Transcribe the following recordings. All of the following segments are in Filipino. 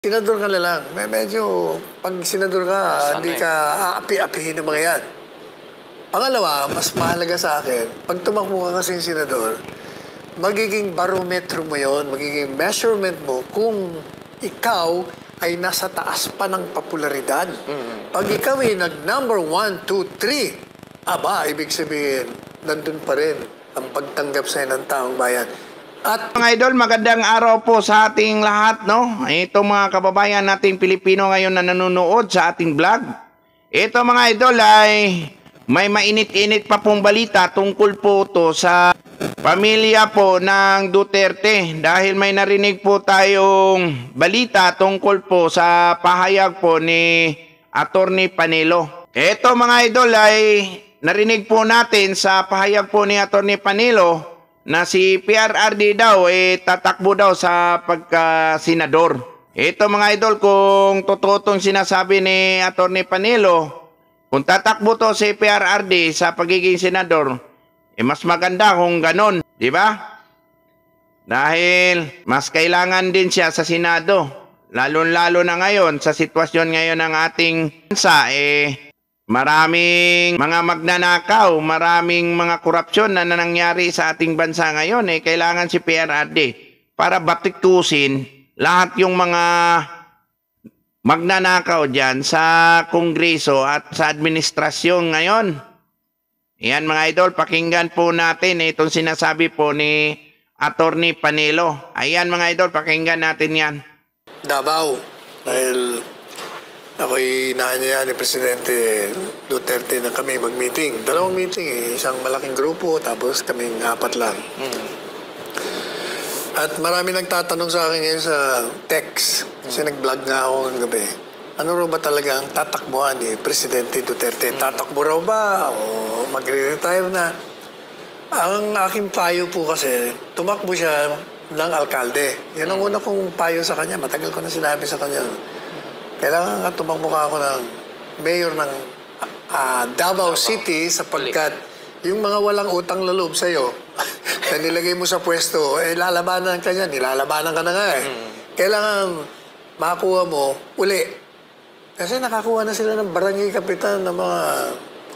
Senador ka na lang. Medyo, pag senador ka, hindi ka aapi-apihin ng mga yan. Pangalawa, mas mahalaga sa akin, pag tumakbo ka kasing senador, magiging barometro mo yon, magiging measurement mo kung ikaw ay nasa taas pa ng popularidad. Pag ikaw ay nag-number 1, 2, 3, aba, ibig sabihin, nandun pa rin ang pagtanggap sa'yo ng taong bayan. At mga idol, magandang araw po sa ating lahat, no? Ito mga kababayan nating Pilipino ngayon na nanonood sa ating vlog. Ito mga idol ay may mainit-init pa pong balita tungkol po to sa pamilya po ng Duterte. Dahil may narinig po tayong balita tungkol po sa pahayag po ni Attorney Panelo. Ito mga idol ay narinig po natin sa pahayag po ni Attorney Panelo na si PRRD daw tatakbo daw sa pagka-senador. Ito mga idol, kung totoo itong sinasabi ni Attorney Panelo, kung tatakbo to si PRRD sa pagiging senador, mas maganda kung ganon, di ba? Dahil mas kailangan din siya sa Senado, lalo-lalo na ngayon sa sitwasyon ngayon ng ating bansa, maraming mga magnanakaw, maraming mga korupsyon na nangyari sa ating bansa ngayon. Kailangan si PRRD para batikusin lahat yung mga magnanakaw dyan sa Kongreso at sa administrasyon ngayon. Yan mga idol, pakinggan po natin itong sinasabi po ni Attorney Panelo. Ayan mga idol, pakinggan natin yan. Davao, dahil ako'y inaanya ni Presidente Duterte na kami mag-meeting. Dalawang meeting isang malaking grupo, tapos kaming apat lang. At marami nagtatanong sa akin ngayon sa text, kasi nag-vlog nga ako ng gabi. Ano raw ba talaga ang tatakbuhan ni Presidente Duterte? Tatakbo raw ba o magre-retire na? Ang aking payo po kasi, tumakbo siya ng alkalde. Yan ang una kong payo sa kanya. Matagal ko na sinabi sa kanya. Kailangan nga tumakbo ka ako ng mayor ng Davao City sapagkat yung mga walang utang na loob sa'yo na nilagay mo sa pwesto, lalabanan ka niya, nilalabanan ka na nga Kailangan makakuha mo uli. Kasi nakakuha na sila ng barangay kapitan ng mga,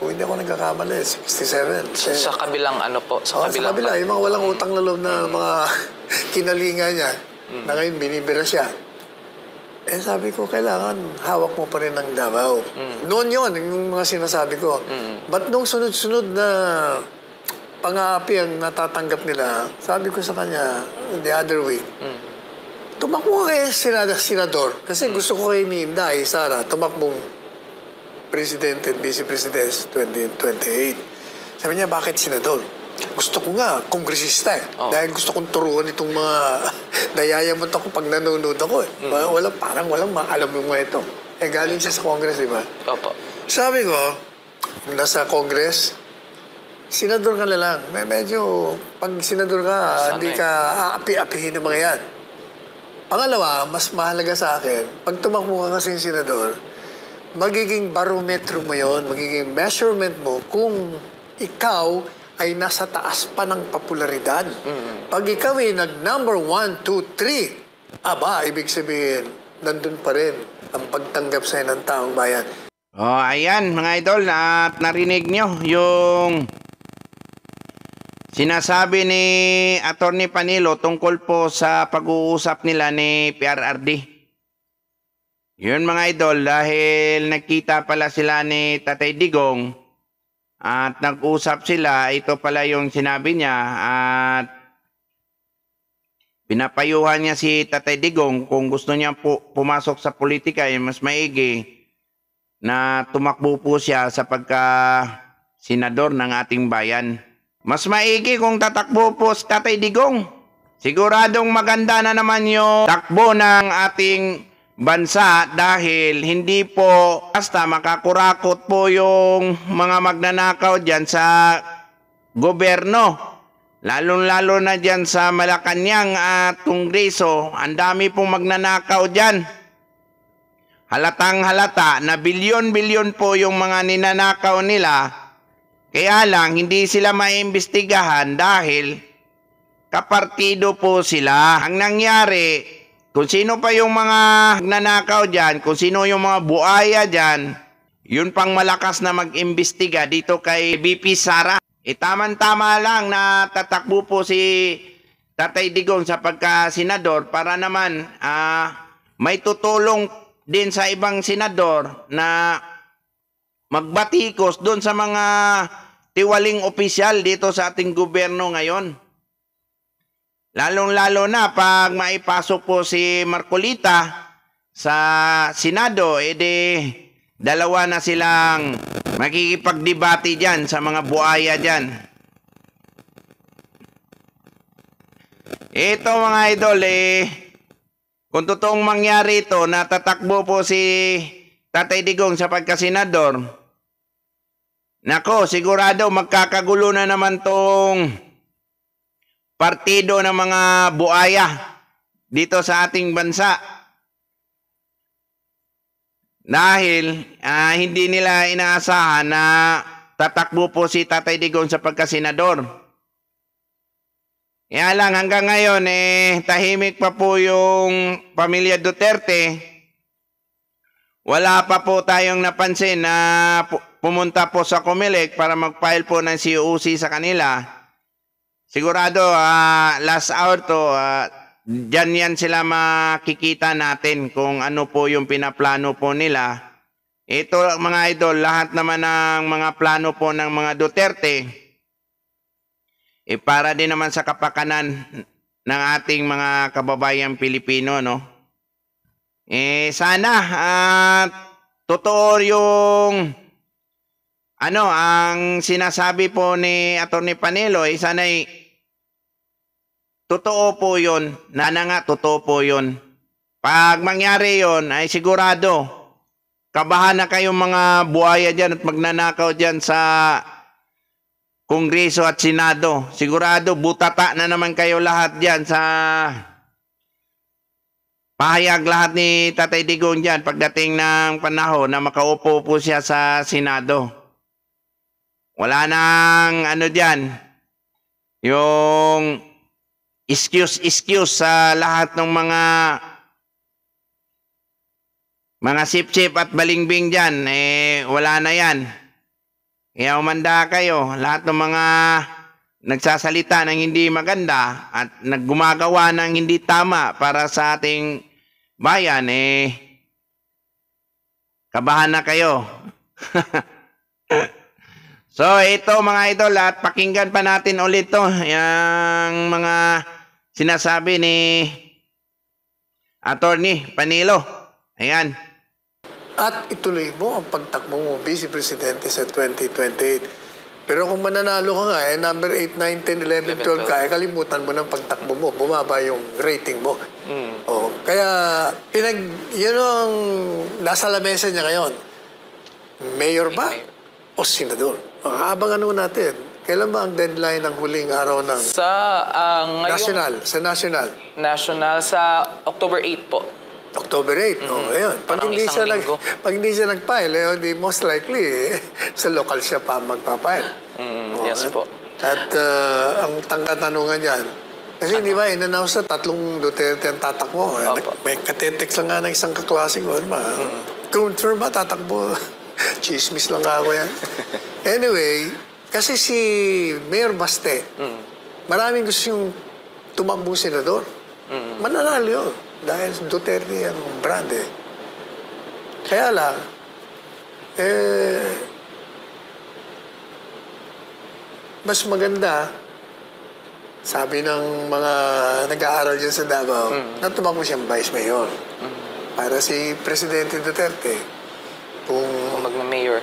kung hindi ako nagkakamali, 67. Sa kabilang ano po? Sa kabila, yung mga walang utang na loob na mga kinalinga niya na ngayon binibira siya. Sabi ko, kailangan hawak mo pa rin ng Davao. Noon yun, yung mga sinasabi ko. But nung sunod-sunod na pang-aapi ang natatanggap nila, sabi ko sa kanya, the other week, tumakbo kayo senador. Kasi gusto ko kayo ni Inday, Sara, tumakbong Presidente at Vice President 2028. Sabi niya, bakit senador? Gusto ko nga, kongresista Dahil gusto kong turuan itong mga nayayamot ako pag nanonood ako parang walang maalam yung mga ito. Galing siya sa Congress, di ba? Opo. Sabi ko, nasa Congress, senador ka na lang. Medyo, pag senador ka, hindi ka aapi-apihin ng mga yan. Pangalawa, mas mahalaga sa akin, pag tumakbo ka kasing senador, magiging barometro mo yon, magiging measurement mo kung ikaw ay nasa taas pa ng popularidad. Pag ikaw ay nag-number 1, 2, 3, aba, ibig sabihin, nandun pa rin ang pagtanggap sa'yo ng taong bayan. Ayan mga idol, at narinig nyo yung sinasabi ni Attorney Panelo tungkol po sa pag-uusap nila ni PRRD. Yun mga idol, dahil nagkita pala sila ni Tatay Digong, at nag-usap sila, ito pala yung sinabi niya, at pinapayuhan niya si Tatay Digong kung gusto niya pumasok sa politika, mas maigi na tumakbo po siya sa pagka-senador ng ating bayan. Mas maigi kung tatakbo po si Tatay Digong. Siguradong maganda na naman yung takbo ng ating bansa dahil hindi po basta makakurakot po yung mga magnanakaw dyan sa gobyerno. Lalo-lalo na dyan sa Malacanang at Kongreso, ang dami pong magnanakaw dyan. Halatang halata na bilyon-bilyon po yung mga ninanakaw nila. Kaya lang hindi sila maimbestigahan dahil kapartido po sila. Ang nangyari, kung sino pa yung mga nanakaw dyan, kung sino yung mga buaya dyan, yun pang malakas na mag-imbestiga dito kay BP Sara. Taman-tama lang na tatakbo po si Tatay Digong sa pagka-senador para naman may tutulong din sa ibang senador na magbatikos doon sa mga tiwaling opisyal dito sa ating gobyerno ngayon. Lalong-lalo na pag maipasok po si Marcolita sa Senado, dalawa na silang makikipagdebate dyan sa mga buaya dyan. Ito mga idol, kung totoong mangyari ito, na tatakbo po si Tatay Digong sa pagkasenador, nako, sigurado magkakagulo na naman tong partido ng mga buaya dito sa ating bansa. Dahil hindi nila inaasahan na tatakbo po si Tatay Digong sa pagkasenador. Kaya lang hanggang ngayon tahimik pa po yung pamilya Duterte. Wala pa po tayong napansin na pumunta po sa COMELEC para mag-file po ng COC sa kanila. Sigurado, last hour to, dyan yan sila makikita natin kung ano po yung pinaplano po nila. Ito mga idol, lahat naman ng mga plano po ng mga Duterte, para din naman sa kapakanan ng ating mga kababayang Pilipino, no? Sana, totoo yung ang sinasabi po ni Atty. Panelo, sana'y totoo po yun. Nga, totoo po yun. Pag mangyari yun, ay sigurado, kabahan na kayong mga buhaya dyan at magnanakaw dyan sa Kongreso at Senado. Sigurado, butata na naman kayo lahat dyan sa pahayag lahat ni Tatay Digong dyan pagdating ng panahon na makaupo po siya sa Senado. Wala nang dyan, yung excuse sa lahat ng mga sip-sip at balingbing dyan, wala na yan. Kaya umanda kayo, lahat ng mga nagsasalita ng hindi maganda at naggumagawa ng hindi tama para sa ating bayan, kabahan na kayo. So, ito mga idol, at pakinggan pa natin ulit to, yung mga sinasabi ni Atty. Panelo. Ayan. At ituloy mo ang pagtakbo mo, Vice Presidente, sa 2028. Pero kung mananalo ka nga, number 8, 9, 10, 11, 12 ka, kalimutan mo ng pagtakbo mo, bumaba yung rating mo. Oh, kaya, yun ang nasa lamesa niya ngayon. Mayor ba? O senador? Abangan natin. Kailan ba ang deadline ng huling araw ng Ngayon, national? National sa October 8 po. October 8. Oh, ayun. Pag Parang hindi, isang linggo. pag hindi siya nag-file, di most likely, sa local siya pa magpa-file. Yes po. At ang tanungan niyan, kasi di ba, in-announce na 3 Duterte ang tatakbo. May katetext lang nga ng isang kaklase ko. Confirm ba tatakbo? Chismis lang ako yan. Anyway, kasi si Mayor Baste, maraming gusto yung tumakbong senador. Mananalo yun. Dahil Duterte ang brand Kaya lang, mas maganda, sabi ng mga nag-aaral dyan sa Davao, na tumakbo siyang Vice Mayor. Para si Presidente Duterte, kung Magma-mayor.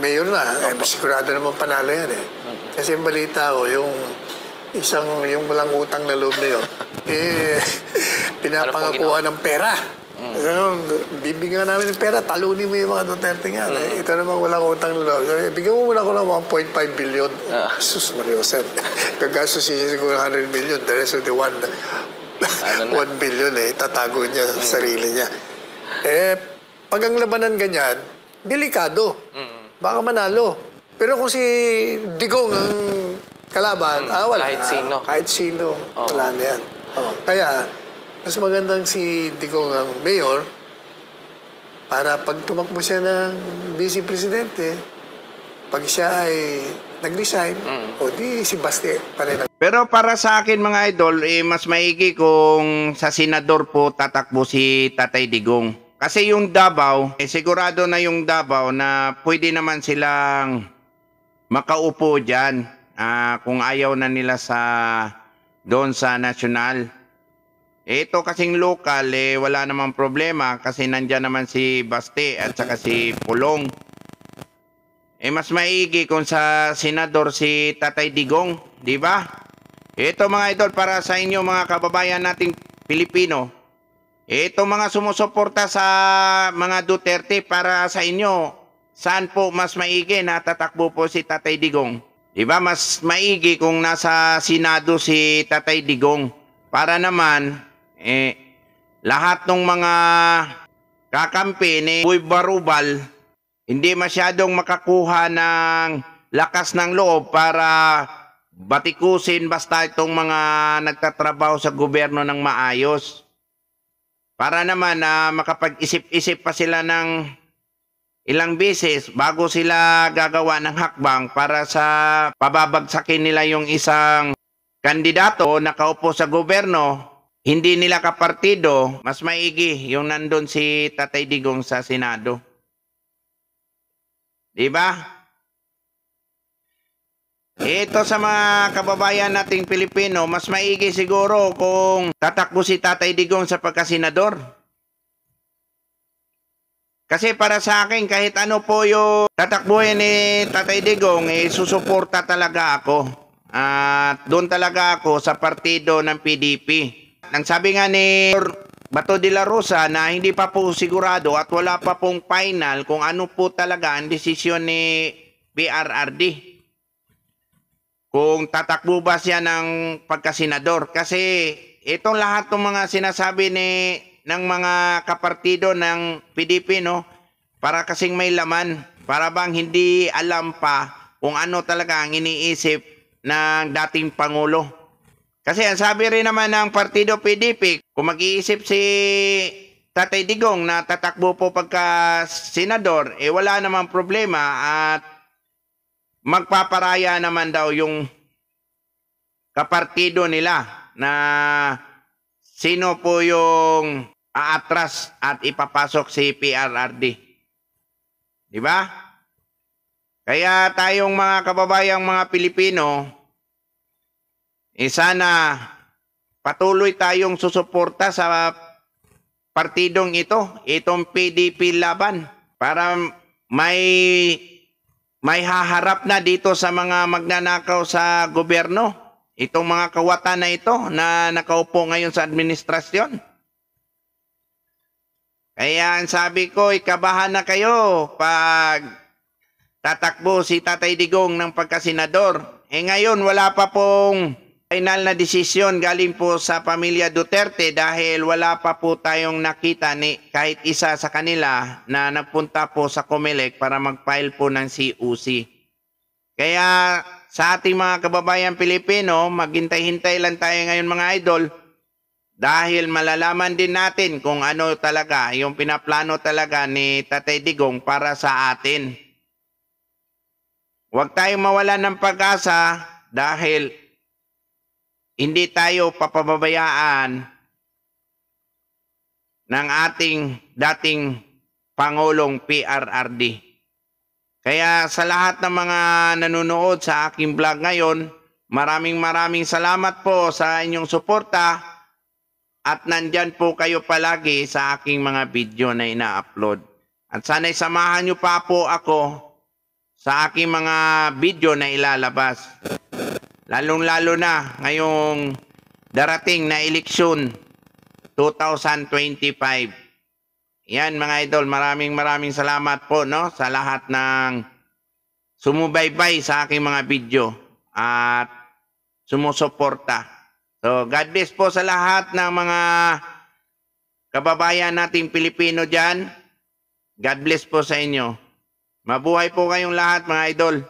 mayor na, sigurado naman panalo yan Kasi yung balita ko, yung walang utang na loob na yun, pinapangakuha ng pera. Bibigyan namin ng pera, talunin mo yung mga Duterte nga. Ito naman walang utang na loob. Bigyan mo muna ko ng 1.5 billion. Sus, Mariosep. Gagastos siya siguro 100 million. The rest of the 1 billion, tatago niya sa sarili niya. Pag ang labanan ganyan, delikado. Baka manalo. Pero kung si Digong ang kalaban, wala. Kahit sino. Kahit sino. Wala na yan. Kaya, Mas magandang si Digong ang mayor para pag tumakbo siya ng vice presidente, pag siya ay nag-resign, o di si Baste pa rin ang... Pero para sa akin mga idol, mas maigi kung sa senador po tatakbo si Tatay Digong. Kasi yung Davao, sigurado na yung Davao na pwede naman silang makaupo dyan kung ayaw na nila doon sa national. Ito kasing local, wala namang problema kasi nandyan naman si Baste at saka si Pulong. Mas maigi kung sa senador si Tatay Digong, di ba? Ito mga idol para sa inyo mga kababayan nating Pilipino. Ito mga sumusuporta sa mga Duterte para sa inyo. Saan po mas maigi na tatakbo po si Tatay Digong? Di ba mas maigi kung nasa Senado si Tatay Digong para naman lahat ng mga kakampi ni Boy Barubal hindi masyadong makakuha ng lakas ng loob para batikusin basta itong mga nagtatrabaho sa gobyerno ng maayos. Para naman makapag-isip-isip pa sila ng ilang beses bago sila gagawa ng hakbang para sa pababagsakin nila yung isang kandidato na kaupo sa gobyerno. Hindi nila kapartido, mas maigi yung nandun si Tatay Digong sa Senado. Diba? Ito sa mga kababayan nating Pilipino, mas maigi siguro kung tatakbo si Tatay Digong sa pagkasenador. Kasi para sa akin, kahit ano po yung tatakbuhin ni Tatay Digong, susuporta talaga ako. At doon talaga ako sa partido ng PDP. Nang sabi nga ni Bato de la Rosa na hindi pa po sigurado at wala pa pong final kung ano po talaga ang desisyon ni PRRD. Kung tatakbo ba siya ng pagkasenador. Kasi itong lahat ng mga sinasabi ng mga kapartido ng PDP, no? Para kasing may laman. Para bang hindi alam pa kung ano talaga ang iniisip ng dating Pangulo. Kasi ang sabi rin naman ng partido PDP, kung mag-iisip si Tatay Digong na tatakbo po pagka-senador, wala namang problema at magpaparaya naman daw yung kapartido nila na sino po yung aatras at ipapasok si PRRD. Di ba? Kaya tayong mga kababayang mga Pilipino, sana patuloy tayong susuporta sa partidong itong PDP laban para may haharap na dito sa mga magnanakaw sa gobyerno. Itong mga kawatan na ito na nakaupo ngayon sa administrasyon. Kaya ang sabi ko, ikabahan na kayo pag tatakbo si Tatay Digong ng pagkasenador. Ngayon wala pa pong final na desisyon galing po sa pamilya Duterte dahil wala pa po tayong nakita ni kahit isa sa kanila na nagpunta po sa COMELEC para mag-file po ng COC. Kaya sa ating mga kababayan Pilipino, maghintay-hintay lang tayo ngayon mga idol dahil malalaman din natin kung ano talaga yung pinaplano talaga ni Tatay Digong para sa atin. Huwag tayong mawalan ng pag-asa dahil hindi tayo papababayaan ng ating dating Pangulong PRRD. Kaya sa lahat ng mga nanonood sa aking vlog ngayon, maraming salamat po sa inyong suporta at nandyan po kayo palagi sa aking mga video na ina-upload. At sana'y samahan nyo pa po ako sa aking mga video na ilalabas. Lalong-lalo na ngayong darating na eleksyon 2025. Yan mga idol, maraming salamat po no sa lahat ng sumubaybay sa aking mga video at sumusuporta. So God bless po sa lahat ng mga kababayan nating Pilipino dyan. God bless po sa inyo. Mabuhay po kayong lahat mga idol.